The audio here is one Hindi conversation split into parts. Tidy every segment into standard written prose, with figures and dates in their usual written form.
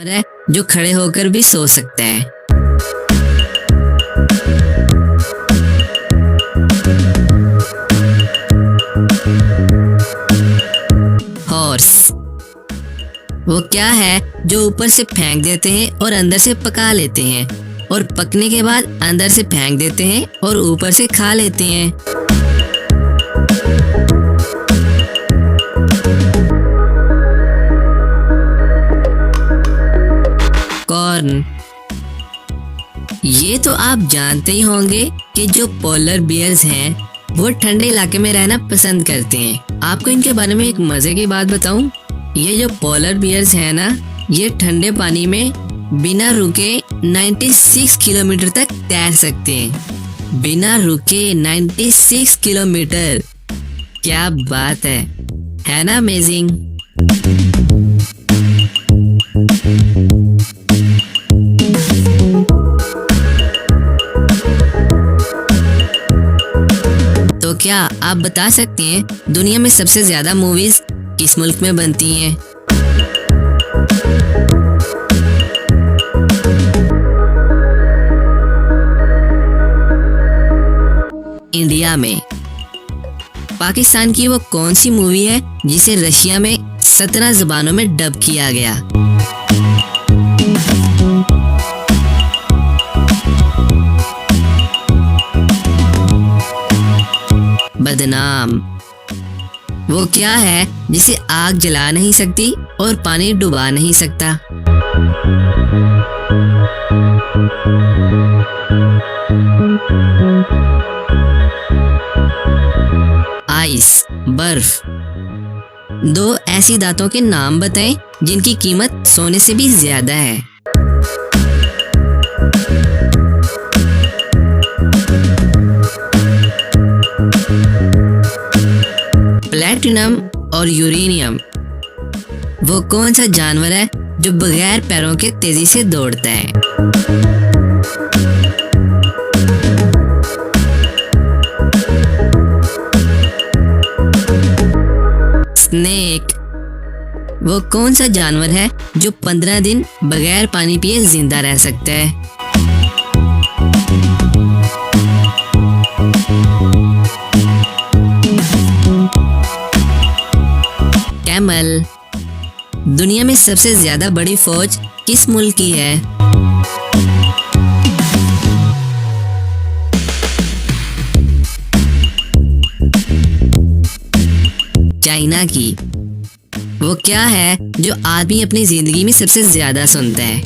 है जो खड़े होकर भी सो सकता है। हॉर्स वो क्या है जो ऊपर से फेंक देते हैं और अंदर से पका लेते हैं, और पकने के बाद अंदर से फेंक देते हैं और ऊपर से खा लेते हैं। कॉर्न ये तो आप जानते ही होंगे कि जो पोलर बियर्स हैं वो ठंडे इलाके में रहना पसंद करते हैं। आपको इनके बारे में एक मजे की बात बताऊं, ये जो पोलर बियर्स हैं ना, ये ठंडे पानी में बिना रुके 96 किलोमीटर तक तैर सकते हैं। बिना रुके 96 किलोमीटर, क्या बात है ना अमेजिंग। तो क्या आप बता सकते हैं दुनिया में सबसे ज्यादा मूवीज किस मुल्क में बनती हैं? इंडिया में। पाकिस्तान की वो कौन सी मूवी है जिसे रशिया में 17 जुबानों में डब किया गया? बदनाम वो क्या है जिसे आग जला नहीं सकती और पानी डुबा नहीं सकता? आइस बर्फ। दो ऐसी धातुओं के नाम बताएं जिनकी कीमत सोने से भी ज्यादा है। प्लैटिनम और यूरेनियम। वो कौन सा जानवर है जो बगैर पैरों के तेजी से दौड़ता है? स्नेक। वो कौन सा जानवर है जो 15 दिन बगैर पानी पिए जिंदा रह सकता है? कैमल। दुनिया में सबसे ज्यादा बड़ी फौज किस मुल्क की है? चाइना की। वो क्या है जो आदमी अपनी जिंदगी में सबसे ज्यादा सुनता है?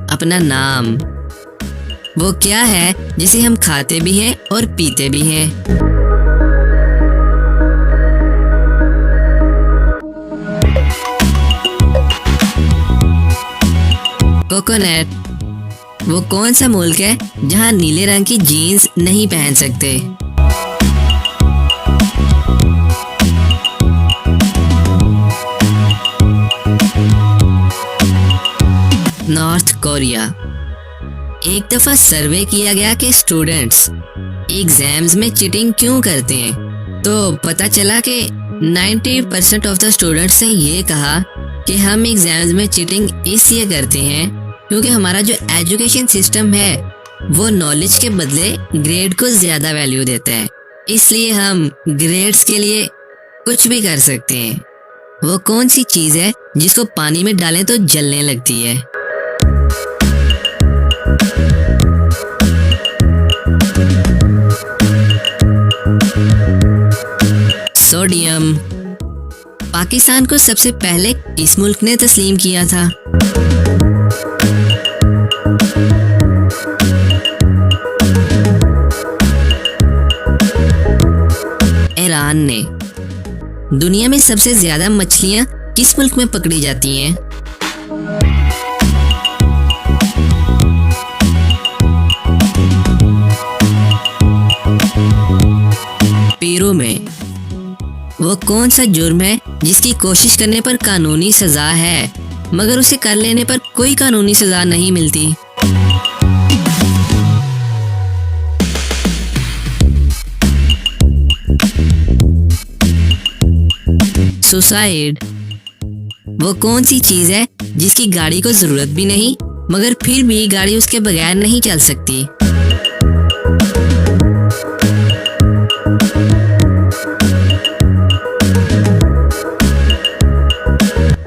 अपना नाम। वो क्या है जिसे हम खाते भी हैं और पीते भी हैं? कोकोनट। वो कौन सा मुल्क है जहां नीले रंग की जीन्स नहीं पहन सकते? North Korea. एक दफा सर्वे किया गया कि स्टूडेंट्स एग्जाम्स में चीटिंग क्यों करते हैं, तो पता चला कि 90% ऑफ द स्टूडेंट्स ने ये कहा कि हम एग्जाम्स में चीटिंग इसलिए करते हैं क्योंकि हमारा जो एजुकेशन सिस्टम है वो नॉलेज के बदले ग्रेड को ज्यादा वैल्यू देता है, इसलिए हम ग्रेड्स के लिए कुछ भी कर सकते हैं। वो कौन सी चीज है जिसको पानी में डालें तो जलने लगती है? सोडियम। पाकिस्तान को सबसे पहले किस मुल्क ने तस्लीम किया था? ईरान ने। दुनिया में सबसे ज्यादा मछलियां किस मुल्क में पकड़ी जाती हैं? पेरू में। वो कौन सा जुर्म है जिसकी कोशिश करने पर कानूनी सजा है मगर उसे कर लेने पर कोई कानूनी सजा नहीं मिलती? सुसाइड। वो कौन सी चीज है जिसकी गाड़ी को जरूरत भी नहीं मगर फिर भी गाड़ी उसके बगैर नहीं चल सकती?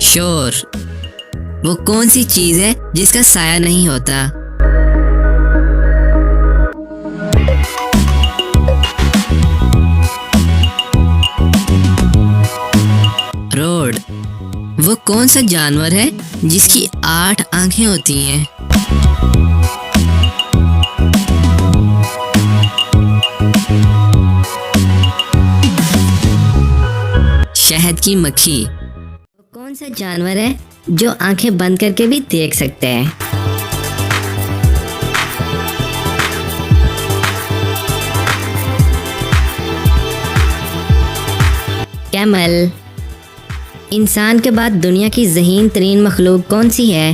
शोर। वो कौन सी चीज है जिसका साया नहीं होता? रोड। वो कौन सा जानवर है जिसकी 8 आंखें होती हैं? शहद की मक्खी। वो कौन सा जानवर है जो आंखें बंद करके भी देख सकते हैं? कैमल। इंसान के बाद दुनिया की ज़हीन तरीन मखलूक कौन सी है?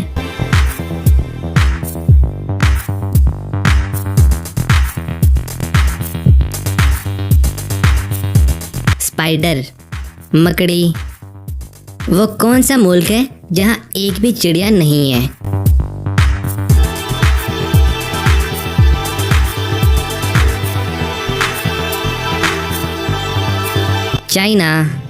स्पाइडर, मकड़ी। वो कौन सा मुल्क है जहां एक भी चिड़िया नहीं है? चाइना।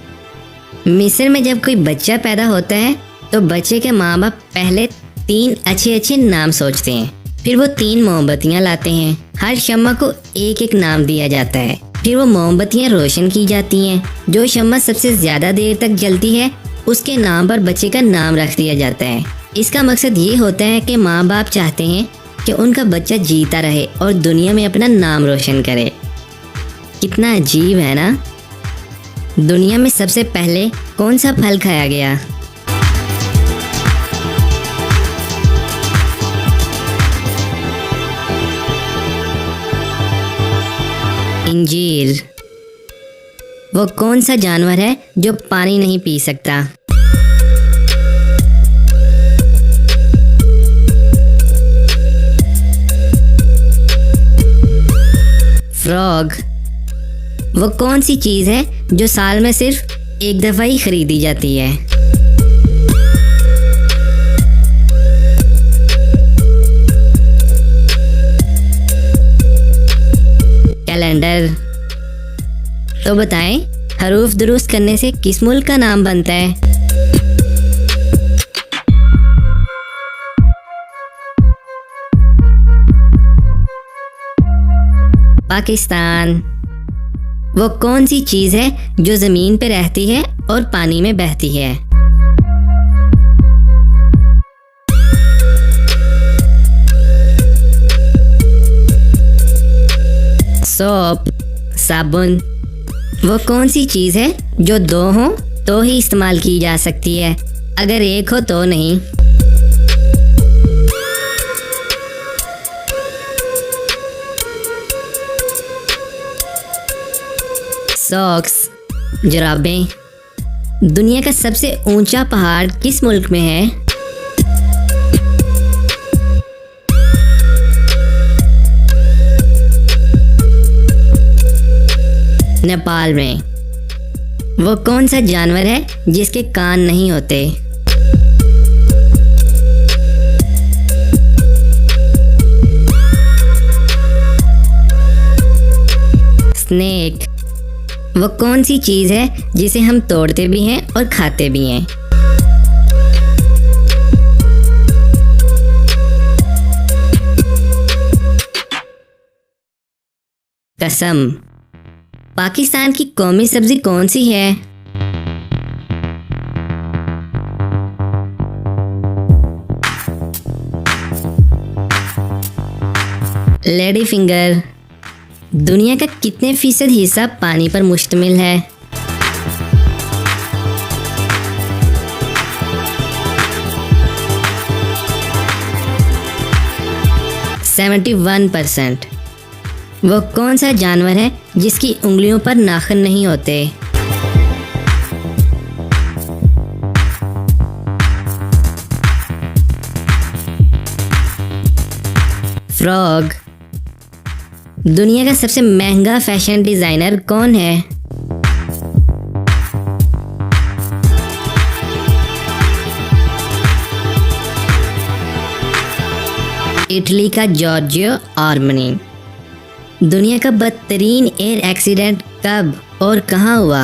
मिस्र में जब कोई बच्चा पैदा होता है तो बच्चे के माँ बाप पहले 3 अच्छे नाम सोचते हैं, फिर वो 3 मोमबत्तियाँ लाते हैं। हर शम्मा को एक एक नाम दिया जाता है, फिर वो मोमबत्तियाँ रोशन की जाती हैं। जो शम्मा सबसे ज्यादा देर तक जलती है उसके नाम पर बच्चे का नाम रख दिया जाता है। इसका मकसद ये होता है कि माँ बाप चाहते हैं कि उनका बच्चा जीता रहे और दुनिया में अपना नाम रोशन करे। कितना अजीब है ना। दुनिया में सबसे पहले कौन सा फल खाया गया? इंजीर। वो कौन सा जानवर है जो पानी नहीं पी सकता? फ्रॉग। वो कौन सी चीज है जो साल में सिर्फ एक दफा ही खरीदी जाती है? कैलेंडर। तो बताएं, हरूफ दुरुस्त करने से किस मुल्क का नाम बनता है? पाकिस्तान। वो कौन सी चीज है जो जमीन पे रहती है और पानी में बहती है? सोप, साबुन। वो कौन सी चीज है जो 2 हो तो ही इस्तेमाल की जा सकती है, अगर 1 हो तो नहीं? सॉक्स, जुराबें। दुनिया का सबसे ऊंचा पहाड़ किस मुल्क में है? नेपाल में। वो कौन सा जानवर है जिसके कान नहीं होते? स्नेक। वो कौन सी चीज है जिसे हम तोड़ते भी हैं और खाते भी हैं? कसम। पाकिस्तान की कौमी सब्जी कौन सी है? Lady finger. दुनिया का कितने फीसद हिस्सा पानी पर मुश्तमिल है? %71। वो कौन सा जानवर है जिसकी उंगलियों पर नाखून नहीं होते? फ्रॉग। दुनिया का सबसे महंगा फैशन डिजाइनर कौन है? इटली का जॉर्जियो आर्मनी। दुनिया का बदतरीन एयर एक्सीडेंट कब और कहाँ हुआ?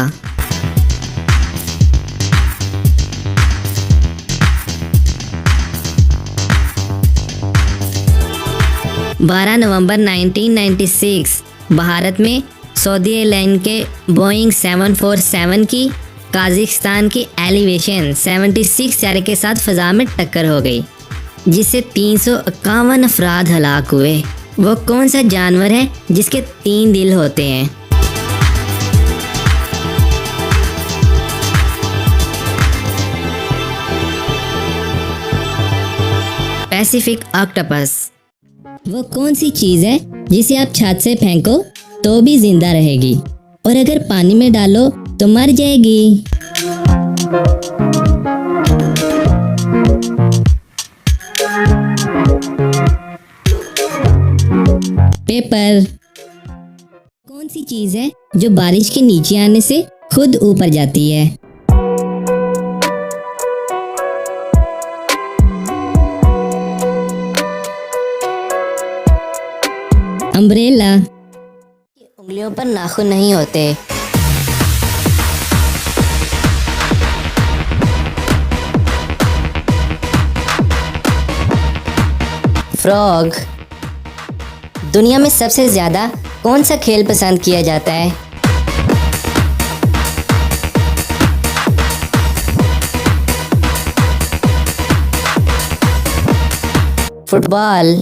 12 नवंबर 1996 भारत में सऊदी एयरलाइन के बोइंग 747 की काज़ाकिस्तान की एलिवेशन 76 चारे के साथ फ़ज़ा में टक्कर हो गई, जिससे 351 अफराद हलाक हुए। वो कौन सा जानवर है जिसके 3 दिल होते हैं? Pacific octopus. वो कौन सी चीज़ है जिसे आप छत से फेंको तो भी जिंदा रहेगी और अगर पानी में डालो तो मर जाएगी? पेपर। कौन सी चीज़ है जो बारिश के नीचे आने से खुद ऊपर जाती है? अम्ब्रेला। उंगलियों पर नाखून नहीं होते। फ्रॉग। दुनिया में सबसे ज्यादा कौन सा खेल पसंद किया जाता है? फुटबॉल।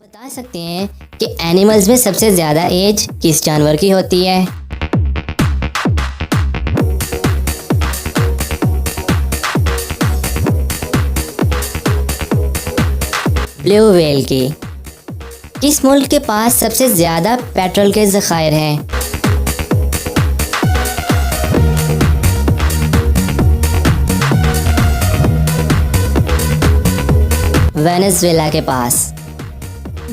बता सकते हैं कि एनिमल्स में सबसे ज्यादा एज किस जानवर की होती है? ब्लू व्हेल की। किस मुल्क के पास सबसे ज्यादा पेट्रोल के ज़खायर हैं? वेनेजुएला के पास।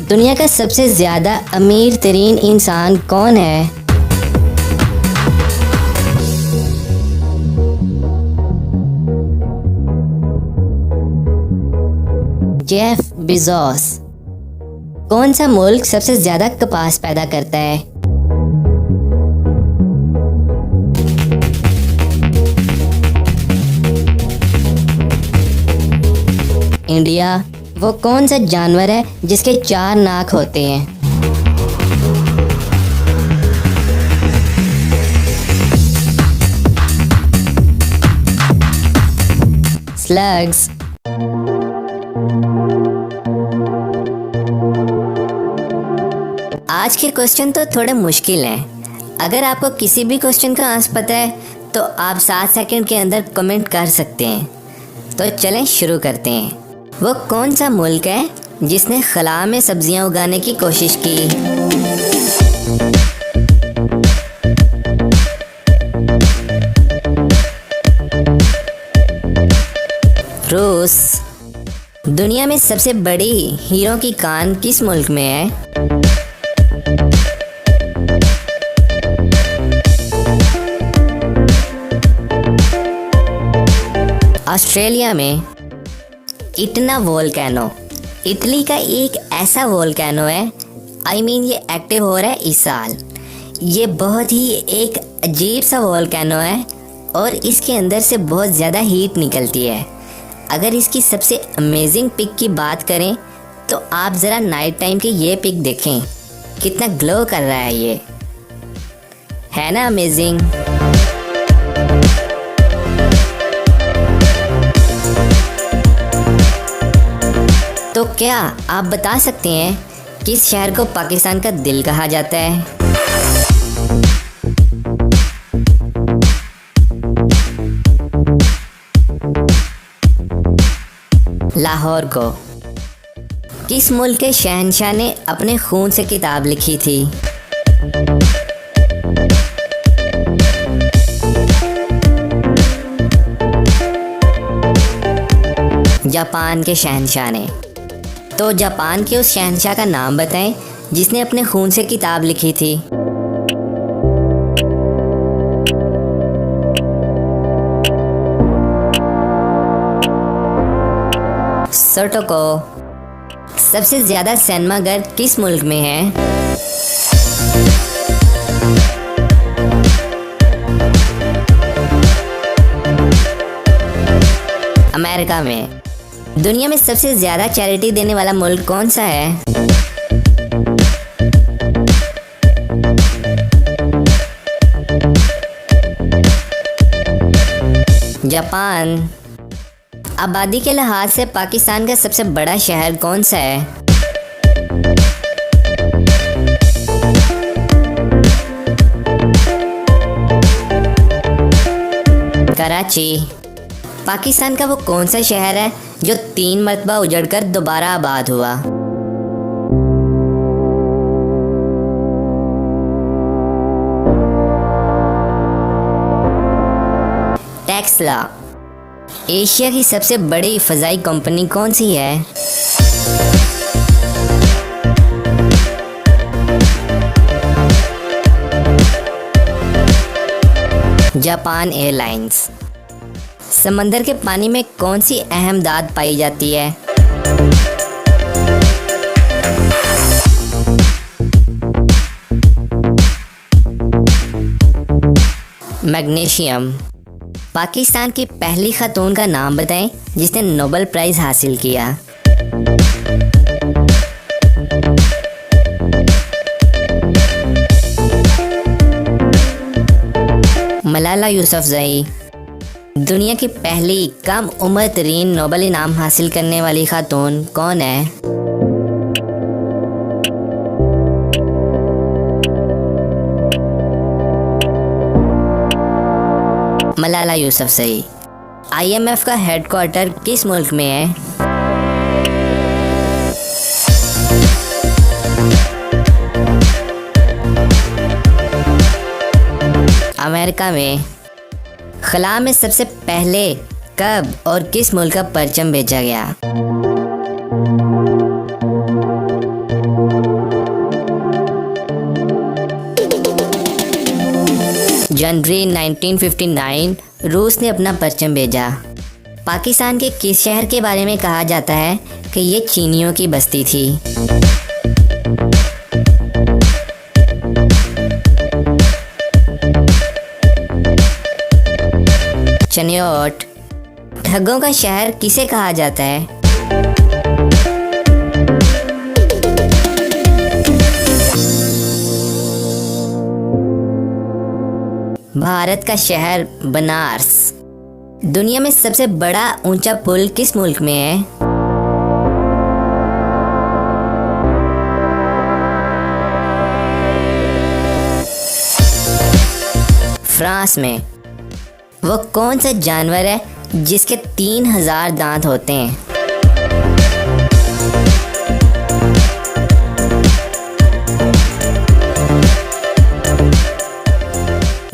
दुनिया का सबसे ज्यादा अमीर तरीन इंसान कौन है? Jeff Bezos. कौन सा मुल्क सबसे ज्यादा कपास पैदा करता है? इंडिया। वो कौन सा जानवर है जिसके 4 नाक होते हैं? स्लग्स। आज के क्वेश्चन तो थोड़े मुश्किल हैं। अगर आपको किसी भी क्वेश्चन का आंसर पता है तो आप 7 सेकंड के अंदर कमेंट कर सकते हैं। तो चलें शुरू करते हैं। वो कौन सा मुल्क है जिसने खला में सब्जियां उगाने की कोशिश की? रूस। दुनिया में सबसे बड़ी हीरो की कान किस मुल्क में है? ऑस्ट्रेलिया में। इटना वोल्केनो इटली का एक ऐसा वोल्केनो है, ये एक्टिव हो रहा है इस साल। ये बहुत ही एक अजीब सा वोल्केनो है और इसके अंदर से बहुत ज़्यादा हीट निकलती है। अगर इसकी सबसे अमेजिंग पिक की बात करें तो आप ज़रा नाइट टाइम की ये पिक देखें, कितना ग्लो कर रहा है ये, है ना अमेजिंग? तो क्या आप बता सकते हैं किस शहर को पाकिस्तान का दिल कहा जाता है? लाहौर को। किस मुल्क के शहंशाह ने अपने खून से किताब लिखी थी? जापान के शहंशाह ने। तो जापान के उस शहंशाह का नाम बताएं जिसने अपने खून से किताब लिखी थी? सोटोको। सबसे ज्यादा सिनेमा घर किस मुल्क में है? अमेरिका में। दुनिया में सबसे ज्यादा चैरिटी देने वाला मुल्क कौन सा है? जापान। आबादी के लिहाज से पाकिस्तान का सबसे बड़ा शहर कौन सा है? कराची। पाकिस्तान का वो कौन सा शहर है जो 3 मरतबा उजड़कर दोबारा आबाद हुआ? टेस्ला। एशिया की सबसे बड़ी फ़ज़ाई कंपनी कौन सी है? Japan airlines. समंदर के पानी में कौन सी अहम धात पाई जाती है? मैग्नीशियम। पाकिस्तान की पहली खातून का नाम बताएं जिसने नोबेल प्राइज़ हासिल किया। मलाला यूसुफ़ज़ई। दुनिया की पहली कम उम्र तरीन नोबेल इनाम हासिल करने वाली खातून कौन है? मलाला यूसुफ़ज़ई। IMF का हेडक्वार्टर किस मुल्क में है? अमेरिका में। खला में सबसे पहले कब और किस मुल्क का परचम भेजा गया? जनवरी 1959 रूस ने अपना परचम भेजा। पाकिस्तान के किस शहर के बारे में कहा जाता है कि ये चीनियों की बस्ती थी? चनियोट। ठगों का शहर किसे कहा जाता है? भारत का शहर बनारस। दुनिया में सबसे बड़ा ऊंचा पुल किस मुल्क में है? फ्रांस में। वो कौन सा जानवर है जिसके 3000 दांत होते हैं?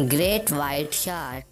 Great white shark.